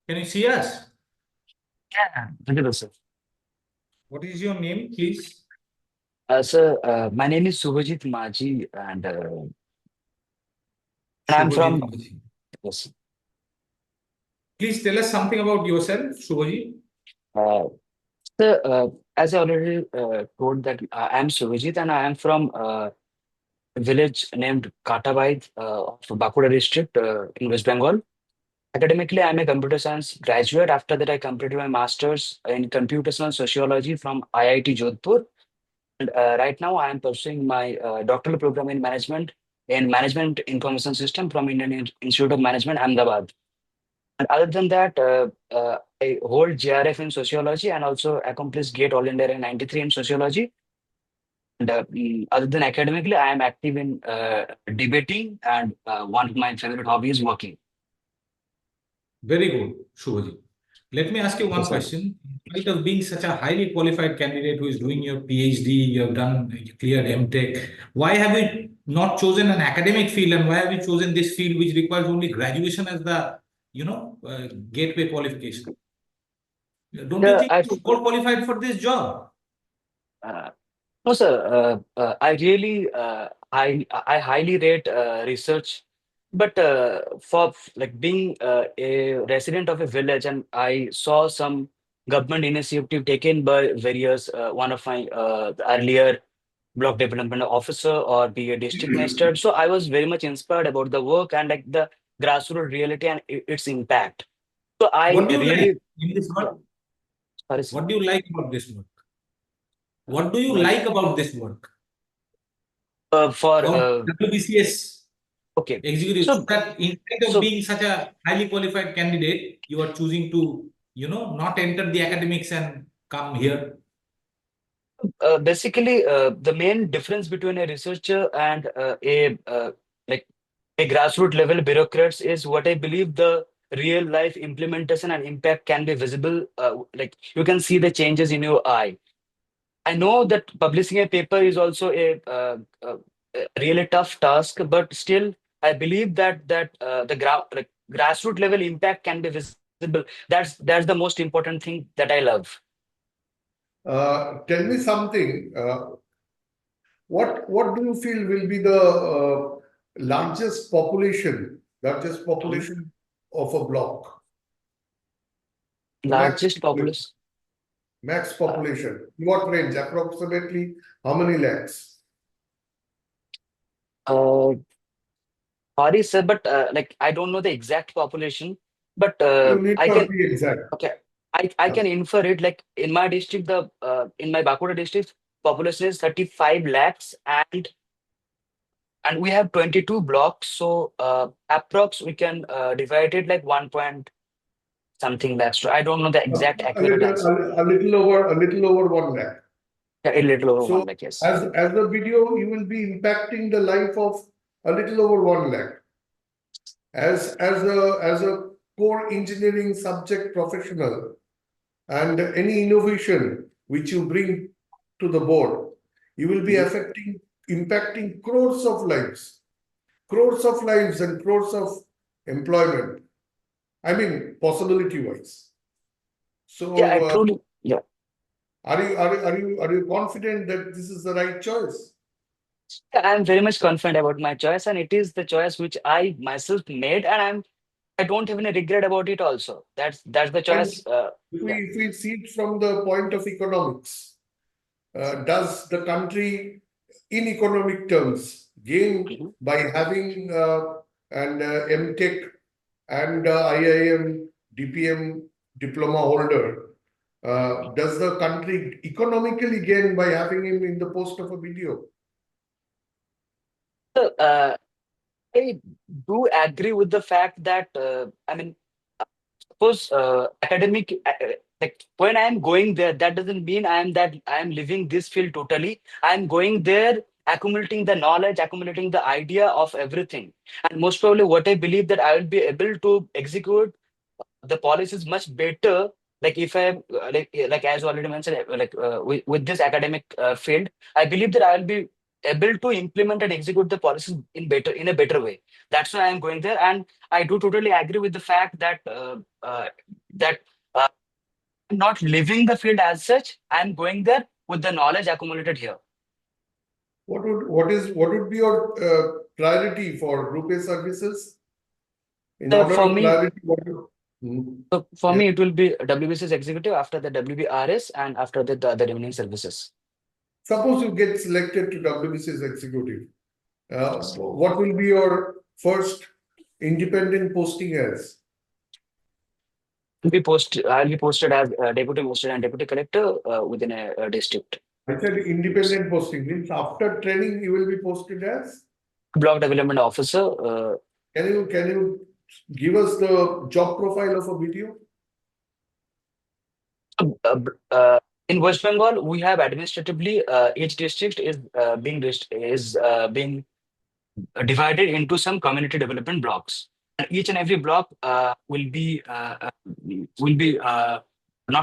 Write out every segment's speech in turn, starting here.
Can you see us? Yeah, look at this, sir. What is your name, please? Sir, my name is Subhajit Maji, and I'm Subhajit from. Maji. Yes. Please tell us something about yourself, Subhajit. Uh, sir, as I already told that I'm Subhajit and I am from a village named Katabai of Bakuda district in West Bengal. Academically, I'm a computer science graduate. After that, I completed my master's in computational sociology from IIT Jodhpur. And right now, I am pursuing my doctoral program in management information system from Indian Institute of Management, Ahmedabad. And other than that, I hold JRF in sociology and also accomplished GATE All India Rank 93 in sociology. And other than academically, I am active in debating, and one of my favorite hobbies is working. Very good, Subhajit. Let me ask you one Yes, sir. question. In spite of being such a highly qualified candidate who is doing your PhD, you have done, you cleared MTech, why have you not chosen an academic field and why have you chosen this field which requires only graduation as the, gateway qualification? Don't you The, think I, you're overqualified for this job? uh, no, sir. I really, I highly rate research, but for like being a resident of a village, and I saw some government initiative taken by various one of my earlier block development officer or be a district magistrate. So I was very much inspired about the work and like the grassroots reality and its impact. So I What do you like really, in this yeah, work? sorry, sir. What do you like about this work? What do you Well, like about this work? for Or WBCS okay, executive, so so that instead of so being such a highly qualified candidate, you are choosing to, not enter the academics and come here. basically the main difference between a researcher and like a grassroots level bureaucrats is what I believe the real life implementation and impact can be visible. Like you can see the changes in your eye. I know that publishing a paper is also a really tough task, but still, I believe that like grassroots level impact can be visible. That's the most important thing that I love. Tell me something. What do you feel will be the largest Mhm. population of a block? The Largest populace. max Uh, population. What range? Approximately how many lakhs? uh, Sorry, sir, but like I don't know the exact population, but You need I not can be exact. okay, I can infer it. Like in my district, the in my Bakuda district, population is 35 lakhs, and we have 22 blocks. So approx we can divide it like 1 point something lakhs. So I don't know the exact A accurate little, answer. a little over 1 lakh. Yeah, a little over So 1 lakh, yes. as the video, you will be impacting the life of a little over 1 lakh. As a core engineering subject professional, and any innovation which you bring to the board, you will be Mhm. impacting crores of lives and crores of employment. I mean, possibility wise. Yeah, I So, truly, yeah. are you confident that this is the right choice? Yeah, I'm very much confident about my choice, and it is the choice which I myself made, and I don't have any regret about it also. That's the And choice. Yeah. if we see it from the point of economics, does the country, in economic terms, gain Mhm. by having an MTech and IIM, DPM diploma holder? Does the country economically gain by having him in the post of a video? So, I do agree with the fact that I mean, suppose academic like when I am going there, that doesn't mean I am living this field totally. I am going there, accumulating the knowledge, accumulating the idea of everything, and most probably, what I believe that I will be able to execute the policy is much better. Like if I like as you already mentioned, with this academic field, I believe that I will be able to implement and execute the policies in a better way. That's why I'm going there, and I do totally agree with the fact that that uh, I'm not living the field as such. I'm going there with the knowledge accumulated here. What would be your priority for RuPay services? In So order for of me, clarity, what you? Hmm. so for Yeah. me, it will be WBCS executive, after the WBRS, and after that the other remaining services. Suppose you get selected to WBCS executive, what will be your first independent posting as? I'll be posted as deputy master and deputy collector within a district. I said independent posting means after training you will be posted as? Block development officer. Can you give us the job profile of a video? In West Bengal, we have administratively each district is being divided into some community development blocks. And each and every block will be not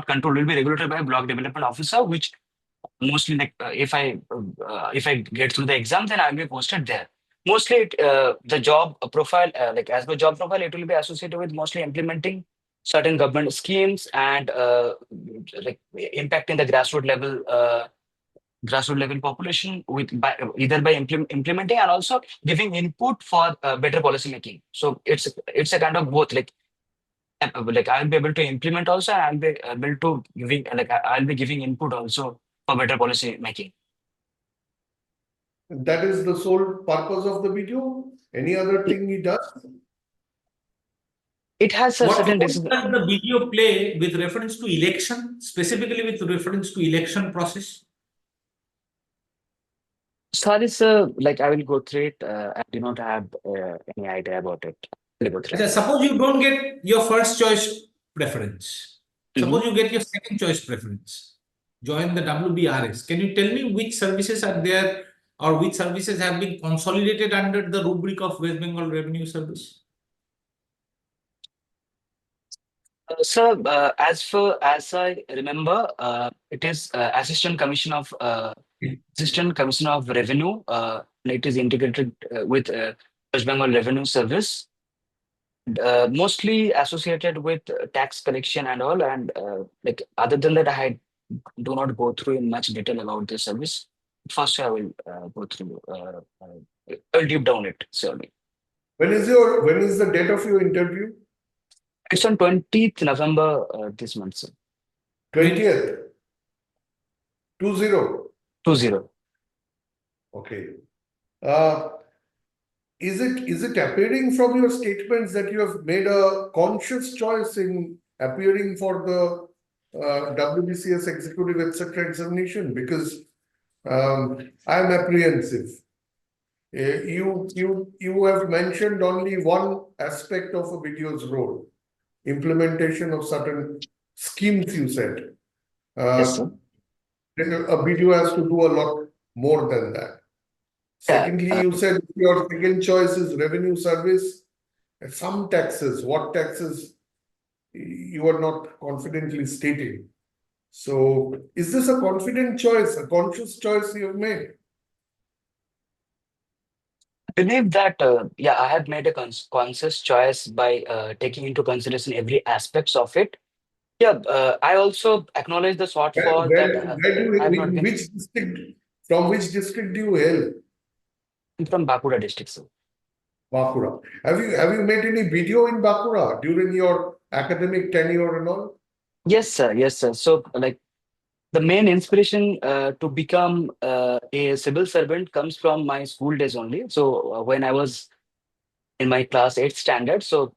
controlled, will be regulated by a block development officer, which mostly like if I get through the exam, then I'll be posted there. Mostly the job profile, like as per job profile, it will be associated with mostly implementing certain government schemes and like impacting the grassroots level population with by either by implementing and also giving input for better policy making. So it's a kind of both. Like I'll be able to implement also, and I'll be able to giving like I'll be giving input also for better policy making. That is the sole purpose of the video. Any other thing he does? It has a What certain role does the video play with reference to election, specifically with reference to election process? Sorry, sir. Like I will go through it. I do not have any idea about it. I'll go through it. Suppose you don't get your first choice preference. Suppose Mhm. you get your second choice preference. Join the WBRS. Can you tell me which services are there or which services have been consolidated under the rubric of West Bengal Revenue Service? Sir, as I remember, it is Assistant Commissioner of Revenue. And it is integrated with West Bengal Revenue Service, mostly associated with tax collection and all. And like other than that, I do not go through in much detail about this service. First, I will go through. I will deep down it certainly. When is the date of your interview? It's on 20th November this month, sir. 20th. 20. 20. Okay. Is it appearing from your statements that you have made a conscious choice in appearing for the WBCS executive etc. examination? Because I am apprehensive. You have mentioned only one aspect of a video's role, implementation of certain schemes. You said Yes, sir. a video has to do a lot more than that. Secondly, you said your second choice is revenue service. Some taxes, what taxes you are not confidently stating. So, is this a confident choice, a conscious choice you have made? I believe that I have made a conscious choice by taking into consideration every aspects of it. Yeah, I also acknowledge the shortfall that I have not In been which district, from which district do you hail? from Bakuda district, sir. Bakura. Have you made any video in Bakura during your academic tenure and all? Yes, sir. Yes, sir. So, like the main inspiration to become a civil servant comes from my school days only. So, when I was in my class 8th standard, so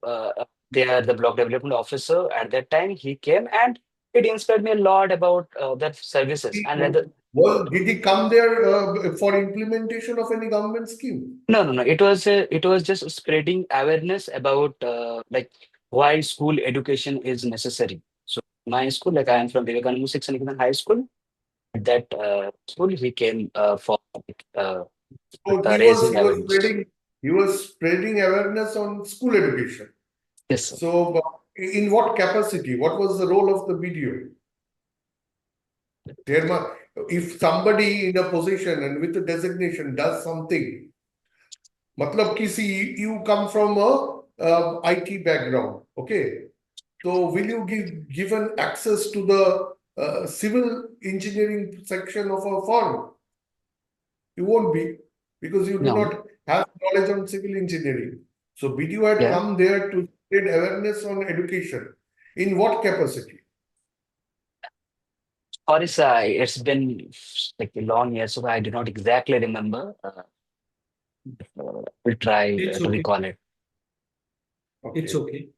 they are the block development officer at that time. He came and it inspired me a lot about that services and rather. Well, did he come there for implementation of any government scheme? No. It was just spreading awareness about like why school education is necessary. So my school, like I am from Vivekananda Siksaniketan High School. At that school, he came for So raising awareness. he was spreading awareness on school education. Yes, sir. So, in what capacity? What was the role of the video? if somebody in a position and with a designation does something, matlab ki see, you come from a IT background, okay? So will you give given access to the civil engineering section of a firm? You won't be, because you do No. not have knowledge on civil engineering. So BDO had Yeah. come there to spread awareness on education. In what capacity? Sorry, sir, it's been like a long year, so I do not exactly remember. We'll try It's to okay. recall it. It's Okay.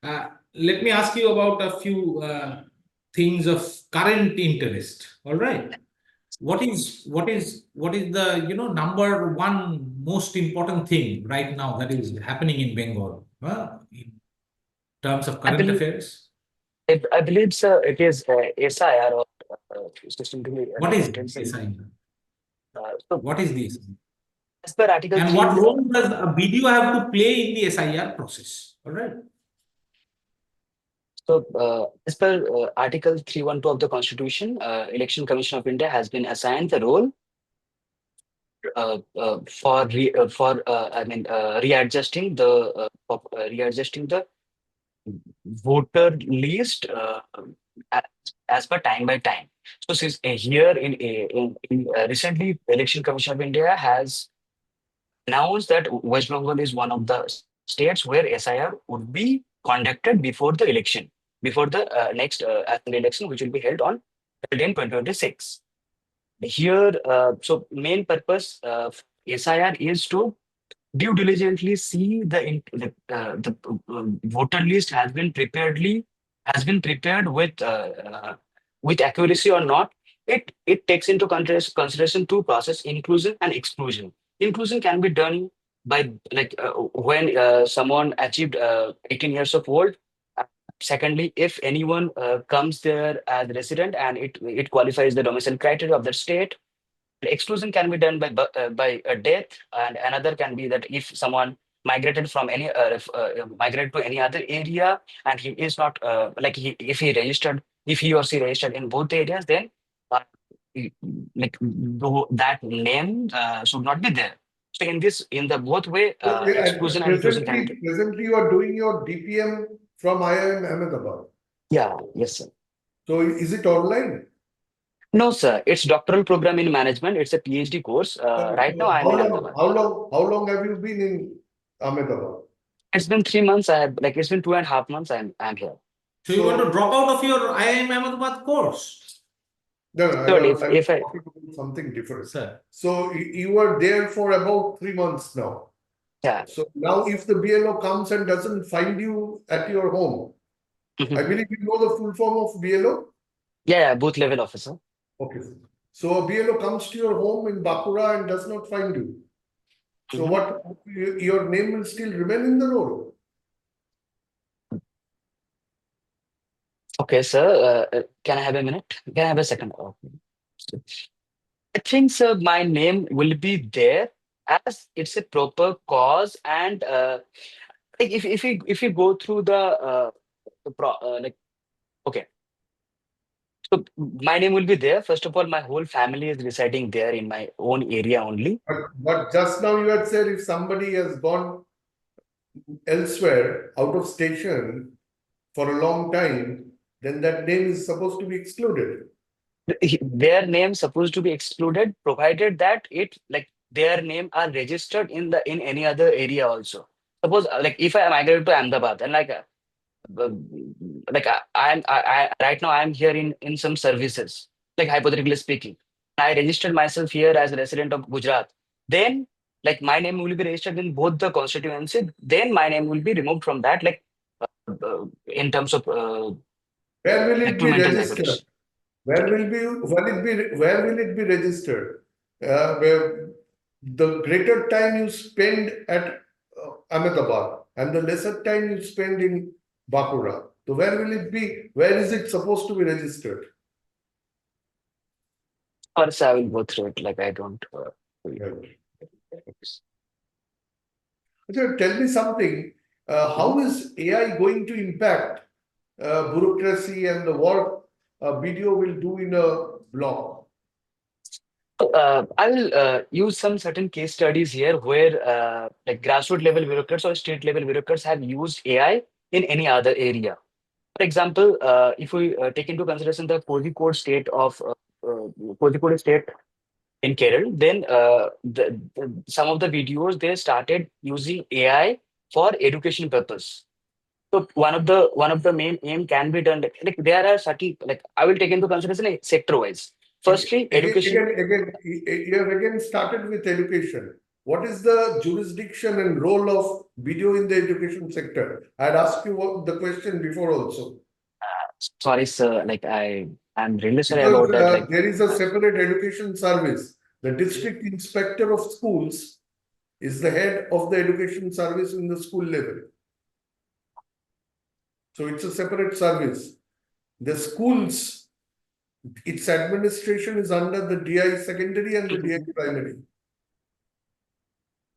okay. Let me ask you about a few things of current interest. All right. What is the number one most important thing right now that is happening in Bengal in terms of I current believe, affairs? I believe, sir, it is SIR or systematically What is intelligence. SIR? So, What is the SIR? as per Article And 3, what role does a BDO have to play in the SIR process? All right. as per Article 312 of the Constitution, Election Commission of India has been assigned the role readjusting the voter list as, as per time by time. So since here in recently, Election Commission of India has announced that West Bengal is one of the states where SIR would be conducted before the election, before the next assembly election, which will be held in 2026. Here, so main purpose of SIR is to due diligently see the voter list has been prepared with accuracy or not. It takes into consideration two process: inclusion and exclusion. Inclusion can be done by when someone achieved 18 years of old. Uh, Secondly, if anyone comes there as a resident and it qualifies the domicile criteria of the state. Exclusion can be done by a death, and another can be that if someone migrated to any other area and he is not if he or she registered in both areas, then uh, he- that name should not be there. So in the both way, Okay, exclusion and and inclusion can be. presently you are doing your DPM from IIM Ahmedabad. Yeah, yes, sir. So is it online? No, sir. It's doctoral program in management. It's a PhD course. Right now, I'm How in long, Ahmedabad. how long have you been in Ahmedabad? It's been 3 months. It's been 2.5 months. I'm here. So you want So, to drop out of your IIM Ahmedabad course, no, no, Third, I was if I talking about something different. sir? So you were there for about 3 months now. yeah. So now if the BLO comes and doesn't find you at your home, I Mhm. believe you know the full form of BLO? Yeah, booth level officer. Okay. So a BLO comes to your home in Bakura and does not find you. So Mhm. what, your name will still remain in the roll? Okay, sir. Can I have a minute? Can I have a second? I think, sir, my name will be there as it's a proper cause, and like if you go through okay, so my name will be there. First of all, my whole family is residing there in my own area only. But just now you had said if somebody has gone elsewhere out of station for a long time, then that name is supposed to be excluded. Their name supposed to be excluded provided that it like their name are registered in any other area also. Suppose like if I migrate to Ahmedabad and uh, I right now I'm here in some services, like hypothetically speaking, I registered myself here as a resident of Gujarat, then like my name will be registered in both the constituency, then my name will be removed from that, in terms of Where will it to be maintain the registered? accuracy. Where will it be registered? Where the greater time you spend at Ahmedabad and the lesser time you spend in Bakura. So where will it be? Where is it supposed to be registered? First, I will go through it. Like I don't. Right. So tell me something. How is AI going to impact bureaucracy and the work BDO will do in a block? I will use some certain case studies here where like grassroots level bureaucrats or state level bureaucrats have used AI in any other area. For example, if we take into consideration the Kozhikode state in Kerala, then some of the videos they started using AI for education purpose. So one of the main aim can be done like there are certain like I will take into consideration sector wise. Firstly, education. You have again started with education. What is the jurisdiction and role of video in the education sector? I had asked you the question before also. Sorry, sir. Like I'm really sorry Because about that. Like there is a separate education service. The district inspector of schools is the head of the education service in the school level. So it's a separate service. The schools, its administration is under the DI secondary and the DI primary.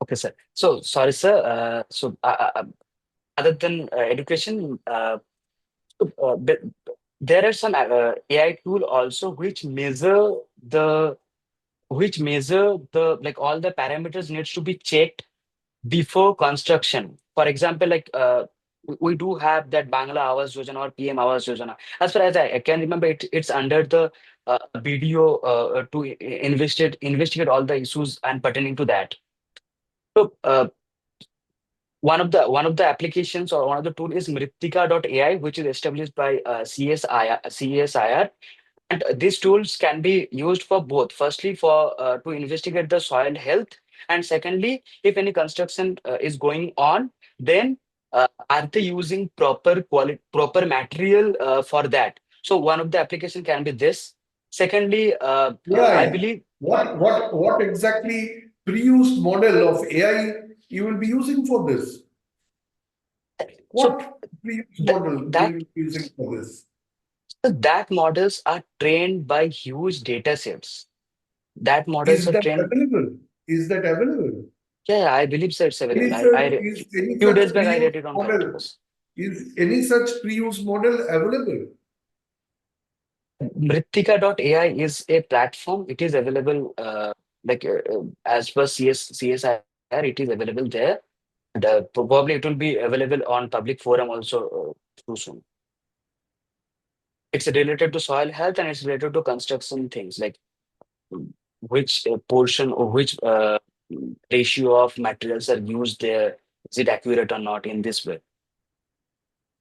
okay, sir. So sorry, sir. Other than education, but there are some AI tool also which measure the like all the parameters needs to be checked before construction. For example, like we do have that Bangla Awas Yojana or PM Awas Yojana. As far as I can remember, it's under the BDO to investigate all the issues and pertaining to that. So one of the applications or one of the tool is Mritika.ai, which is established by CSIR. And these tools can be used for both. Firstly, for to investigate the soil health, and secondly, if any construction is going on, then are they using proper material for that? So one of the application can be this. Secondly, I Yeah. believe What exactly pre-used model of AI you will be using for this? so. What pre-used model will That you be using for this? that models are trained by huge data sets. That models Is are that trained. available? Is that available? Yeah, I believe so. It's available. Is any Few such days back I read pre-used it on model? articles. Is any such pre-used model available? Mritika.ai is a platform. It is available as per CSIR. It is available there. And probably it will be available on public forum also too soon. It's related to soil health and it's related to construction things like which portion or which ratio of materials are used there. Is it accurate or not in this way?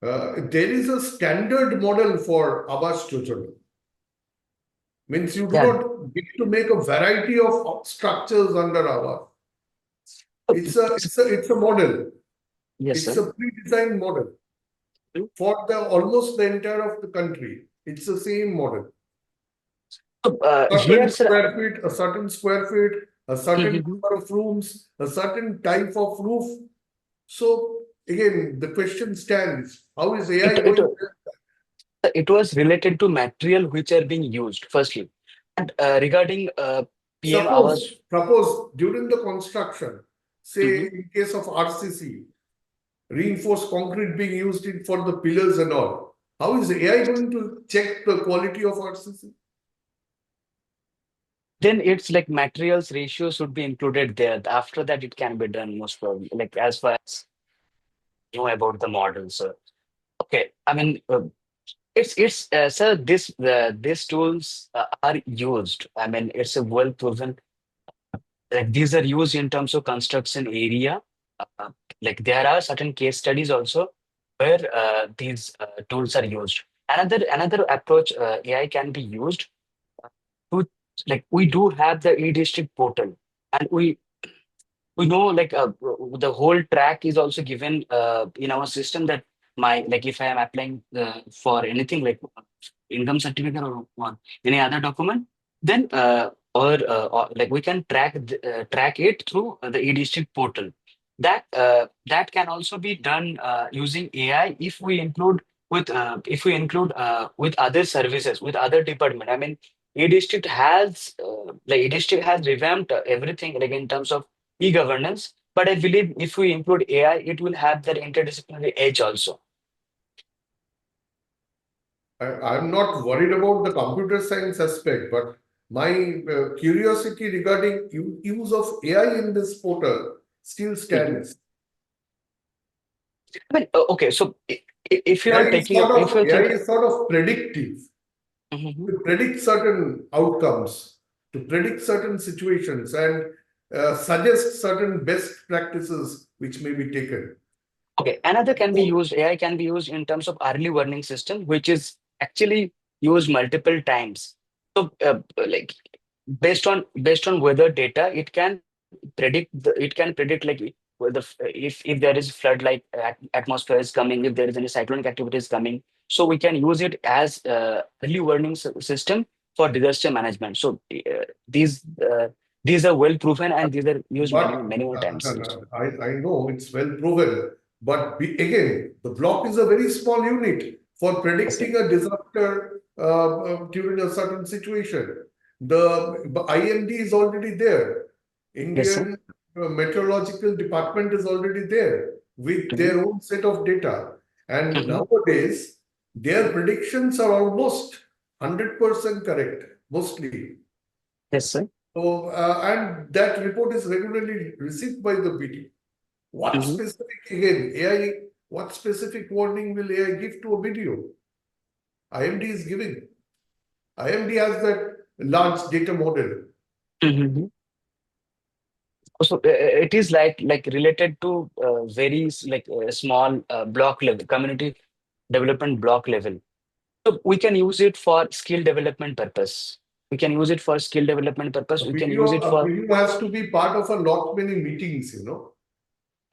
There is a standard model for Abbas Tutor. Means you do Yeah. not get to make a variety of structures under Abbas. It's a model. Yes, It's sir. a pre-designed model for the almost the entire of the country. It's the same model. So, Certain here, sir. square feet, a certain square feet, a certain number of rooms, a certain type of roof. So again, the question stands: how is AI It, it, going? it was related to material which are being used, firstly. And regarding PM hours. Suppose during the construction, say Mhm. in case of RCC, reinforced concrete being used for the pillars and all, how is AI going to check the quality of RCC? Then it's like materials ratio should be included there. After that, it can be done most probably, like as far as you know about the model. So, okay, I mean, it's sir, these tools are used. I mean, it's a well proven. Like these are used in terms of construction area. Uh, like there are certain case studies also where these tools are used. Another approach AI can be used to like we do have the e-district portal, and we know like the whole track is also given in our system that my like if I am applying for anything like income certificate or any other document, then or like we can track it through the e-district portal. That can also be done using AI if we include with other services with other department. I mean, e-district has revamped everything like in terms of e-governance. But I believe if we include AI, it will have that interdisciplinary edge also. I'm not worried about the computer science aspect, but my curiosity regarding use of AI in this portal still stands. I mean, okay, so if you are taking up, if you're AI thinking, is sort of predictive. Mhm. To predict certain outcomes, to predict certain situations, and suggest certain best practices which may be taken. Okay, another can be used, AI can be used in terms of early warning system, which is actually used multiple times. So, like based on weather data, it can predict like whether if there is flood like atmosphere is coming, if there is any cyclonic activity is coming. So we can use it as early warning system for disaster management. So these are well proven and these are used But many more times. I know it's well proven, but again, the block is a very small unit for predicting a disaster during a certain situation. The IMD is already there. Yes, sir. Indian Meteorological Department is already there with their own set of data. And nowadays, their predictions are almost 100% correct, mostly. Yes, sir. So, and that report is regularly received by the BD. What Mhm. specific, again, AI, what specific warning will AI give to a video? IMD is giving. IMD has that large data model. Mhm. So it is like related to very like small block level, community development block level. So we can use it for skill development purpose. We can use it for skill development purpose. We can use it A for. video has to be part of a lot many meetings, Mhm.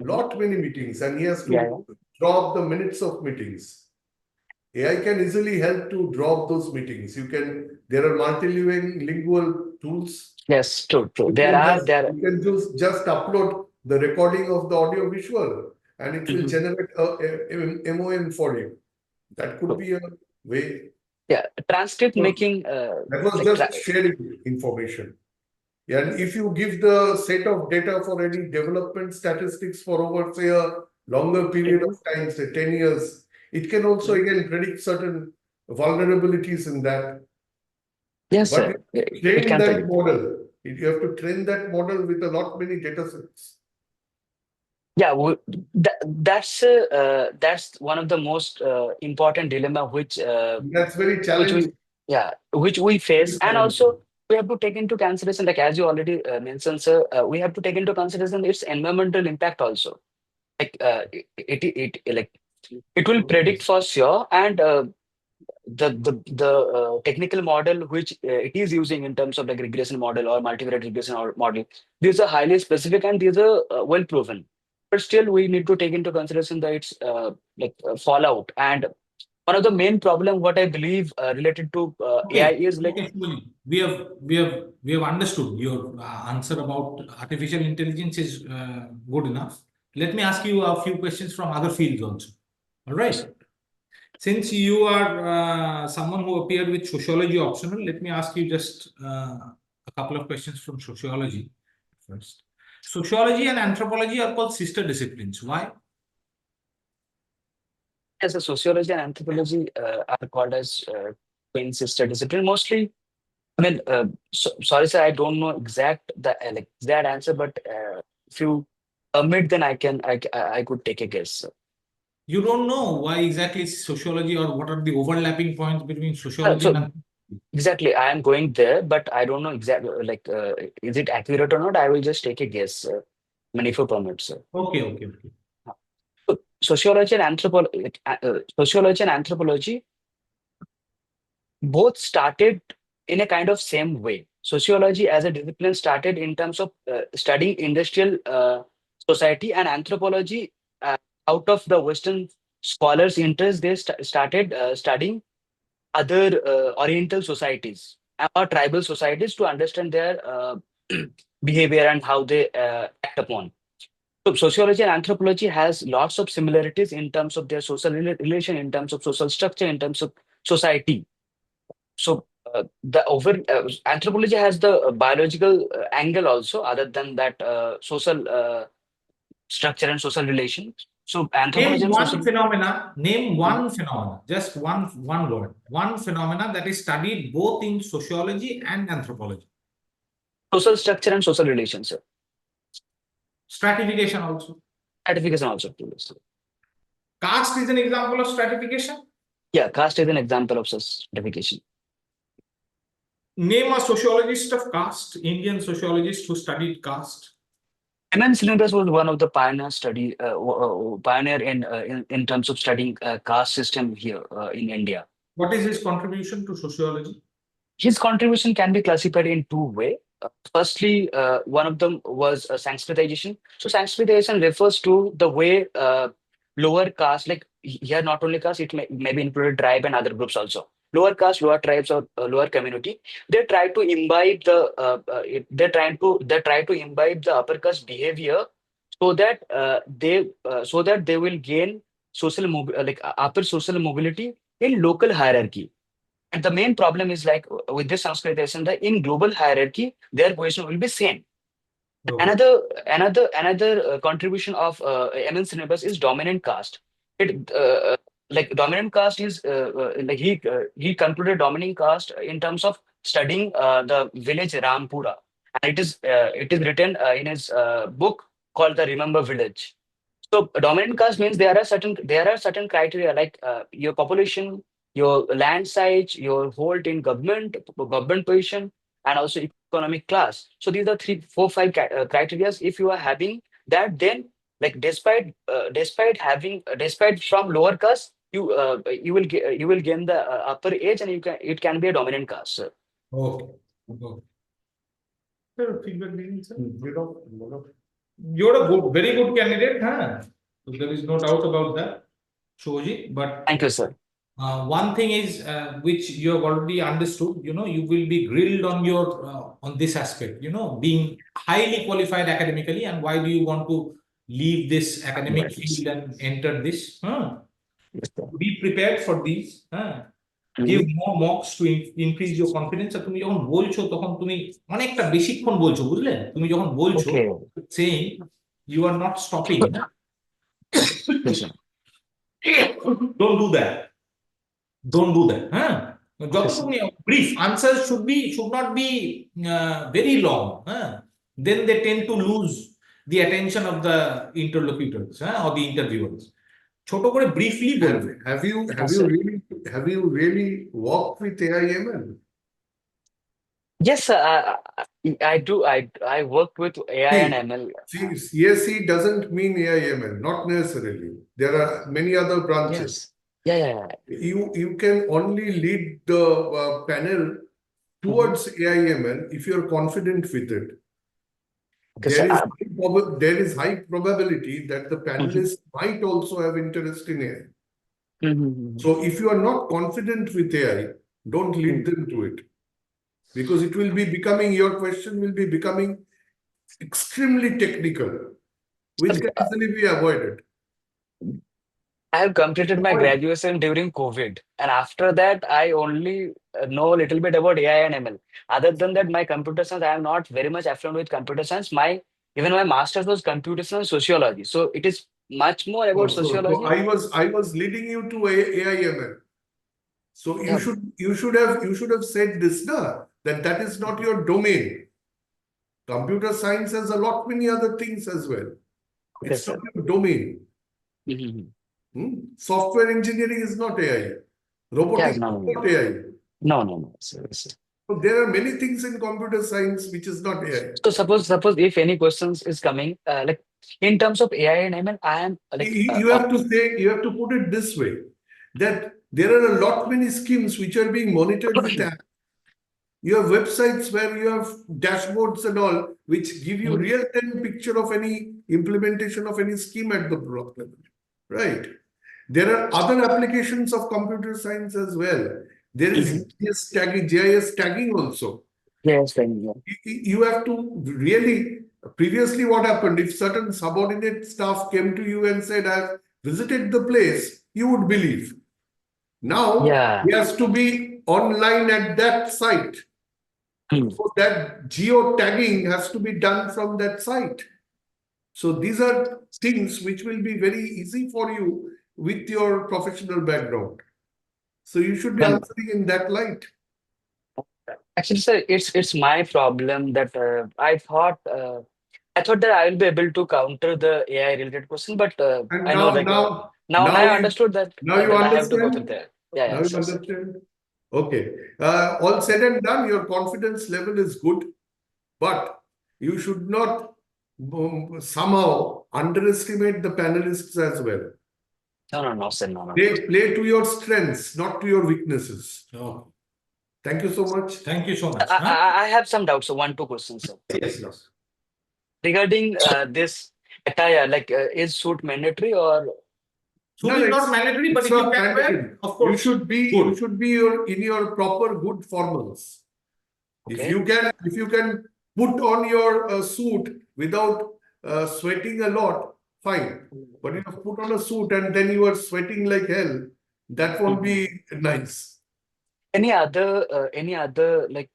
lot many meetings, and he has Yeah, yeah. to draw up the minutes of meetings. AI can easily help to draw up those meetings. There are multilingual tools. Yes, true. You There can are just there. you can just upload the recording of the audio visual, and it will Mhm. generate a MOM for you. That could True. be a way. Yeah, transcript So making that was like just sharing information. And if you give the set of data for any development statistics for over, say, a longer period of Mhm. time, say 10 years, it can also Mhm. again predict certain vulnerabilities in that. Yes, But sir. you have to It train can that predict. model. You have to train that model with a lot many data sets. Yeah, that's one of the most important dilemma That's very which we challenging. yeah which we face, Very and challenging. also we have to take into consideration, like as you already mentioned, sir, we have to take into consideration its environmental impact also. Like like it will predict for sure, and the technical model which it is using in terms of like regression model or multivariate regression model, these are highly specific and these are well proven. But still, we need to take into consideration that it's fallout. And one of the main problem, what I believe related to AI Okay, is like. okay, Subhajit. We have understood your answer about artificial intelligence is good enough. Let me ask you a few questions from other fields also. All right. Since you are someone who appeared with sociology optional, let me ask you just a couple of questions from sociology first. Sociology and anthropology are called sister disciplines. Why? As a sociology and anthropology are called as twin sister discipline. Mostly, I mean, sorry, sir, I don't know like exact answer, but if you permit, then I could take a guess. You don't know why exactly sociology or what are the overlapping points between sociology and So anthropology. exactly, I am going there, but I don't know exactly like is it accurate or not. I will just take a guess. I mean, if you permit, sir. Okay, okay, okay. So sociology and anthropology both started in a kind of same way. Sociology as a discipline started in terms of studying industrial society, and anthropology out of the Western scholars' interest, they started studying other Oriental societies or tribal societies to understand their behavior and how they act upon. So sociology and anthropology has lots of similarities in terms of their social relation, in terms of social structure, in terms of society. So the over anthropology has the biological angle also, other than that social structure and social relations. So anthropology Name and one social. phenomena, name one phenomena, just one word, one phenomena that is studied both in sociology and anthropology. Social structure and social relations, sir. Stratification also. Stratification also. Sir. Caste is an example of stratification. Yeah, caste is an example of such stratification. Name a sociologist of caste, Indian sociologist who studied caste. M.N. Srinivas was one of the pioneer in terms of studying caste system here in India. What is his contribution to sociology? His contribution can be classified in two ways. Firstly, one of them was Sanskritization. So Sanskritization refers to the way lower caste, like here not only caste, it may be included tribe and other groups also. Lower caste, lower tribes, or lower community, they try to imbibe they try to imbibe the upper caste behavior so that they will gain upper social mobility in local hierarchy. And the main problem is like with this Sanskritization, that in global hierarchy, their position will be same. Okay. Another contribution of M.N. Srinivas is dominant caste. It like dominant caste is like he concluded dominant caste in terms of studying the village Rampura, and it is written in his book called the Remember Village. So dominant caste means there are certain criteria like your population, your land size, your hold in government position, and also economic class. So these are three, four, five criteria. If you are having that, then like despite from lower caste, you will gain the upper age, and it can be a dominant caste. Sir. Okay. Okay. Sir, feedback needed, sir? Lot of You're a very good candidate, huh? So there is no doubt about that, Shoji. But Thank you, sir. one thing is which you have already understood. You will be grilled on your on this aspect. Being highly qualified academically, and why do you want to leave this academic field and enter this? Yes, sir. Be prepared for these. Give more mocks to increase your confidence. আর তুমি যখন বলছো তখন তুমি অনেকটা বেশিক্ষণ বলছো, বুঝলে? তুমি যখন বলছো, Okay. saying you are not stopping. Yes, sir. Don't do that. Don't do that. যতটুকু brief answers should not be very long. Then they tend to lose the attention of the interlocutors or the interviewers. ছোট করে briefly বলবে. have you really worked with AIML? Yes, sir. I do. I work with AI and ML. See, CSC doesn't mean AIML, not necessarily. There are many other branches. Yes. Yeah. You can only lead the panel towards AIML if you're confident with it. There is high probability that the panelists might also have interest in AI. So if you are not confident with AI, don't lead them to it. Because it will be becoming, your question will be becoming extremely technical, which can easily be avoided. I have completed my graduation during COVID, and after that, I only know a little bit about AI and ML. Other than that, my computer science, I am not very much affluent with computer science. Even my master's was computer science sociology, so it is much more about sociology. So I was leading you to AIML. So you should have said this, that is not your domain. Computer science has a lot many other things as well. It's not your domain. Software engineering is not AI. Robotics is not AI. No. Sir. So there are many things in computer science which is not AI. So suppose if any questions is coming, like in terms of AI and ML, I am like you have to put it this way, that there are a lot many schemes which are being monitored with apps. You have websites where you have dashboards and all, which give you real-time picture of any implementation of any scheme at the block level, right? There are other applications of computer science as well. There is GIS tagging also. Yes, you have to really, previously what happened, if certain subordinate staff came to you and said, I've visited the place, you would believe. Now, he has to be online at that site. So that geo-tagging has to be done from that site. So these are things which will be very easy for you with your professional background. So you should be Well, answering in that light. actually, sir, it's my problem that I thought that I will be able to counter the AI related question, but And I know like now I understood that you that I have to go through understand? there. Yeah, Now yeah, you sure, sir. understand? Okay. All said and done, your confidence level is good, but you should not somehow underestimate the panelists as well. No, sir, no. Play to your strengths, not to your weaknesses. Oh, Thank you so much. thank you so much. I have some doubts. So one, two questions, sir. Yes. Regarding this attire, like is suit mandatory or Suit is not mandatory, but it's if you not can mandatory. wear, of course. You should be in your proper good formals. If okay? you can put on your suit without sweating a lot, fine. But if you put on a suit and then you are sweating like hell, that won't be nice. Any other like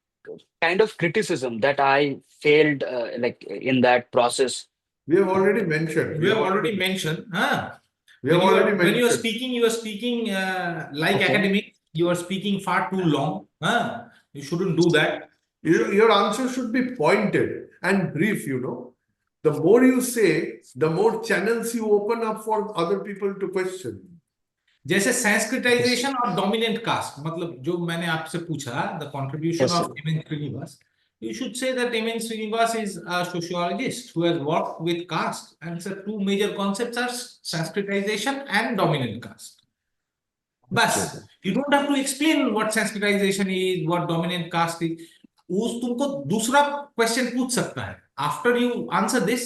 kind of criticism that I failed like in that process? We have already mentioned. We have already mentioned. We have already When you are mentioned. speaking, you are speaking like Okay. academic. You are speaking far too long. You shouldn't do that. Your answer should be pointed and brief, you know. The more you say, the more channels you open up for other people to question. जैसे Sanskritisation और dominant caste मतलब जो मैंने आपसे पूछा the contribution Yes, of sir. MN Srinivas you should say that M.N. Srinivas is a sociologist who has worked with caste, and so two major concepts are Sanskritization and dominant caste. बस you don't have to explain what Sanskritization is, what dominant caste is. उस तुमको दूसरा question पूछ सकता है. After you answer this,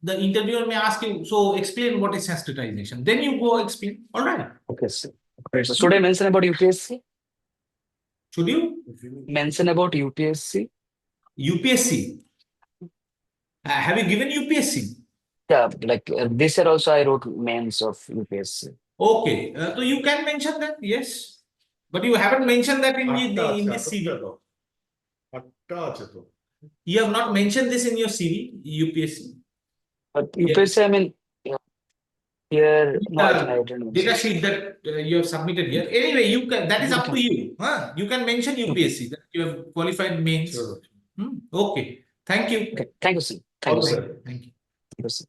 the interviewer may ask you, so explain what is Sanskritization. Then you go explain. All right. Okay, sir. Okay, so should I mention about UPSC? Should you Mention about UPSC? UPSC? Have you given UPSC? Yeah, like this year also I wrote mains of UPSC. Okay, so you can mention that, yes, but you haven't mentioned that in this CV. You have not mentioned this in your CV, UPSC. But UPSC, I mean, here, no, I think I didn't mention. Data sheet that you have submitted here. Anyway, you can. That is up to you. You can mention UPSC that you have qualified mains. Sure. Okay. Thank you. Okay, thank you, sir. Thank you, sir. Thank you. Thank you, sir.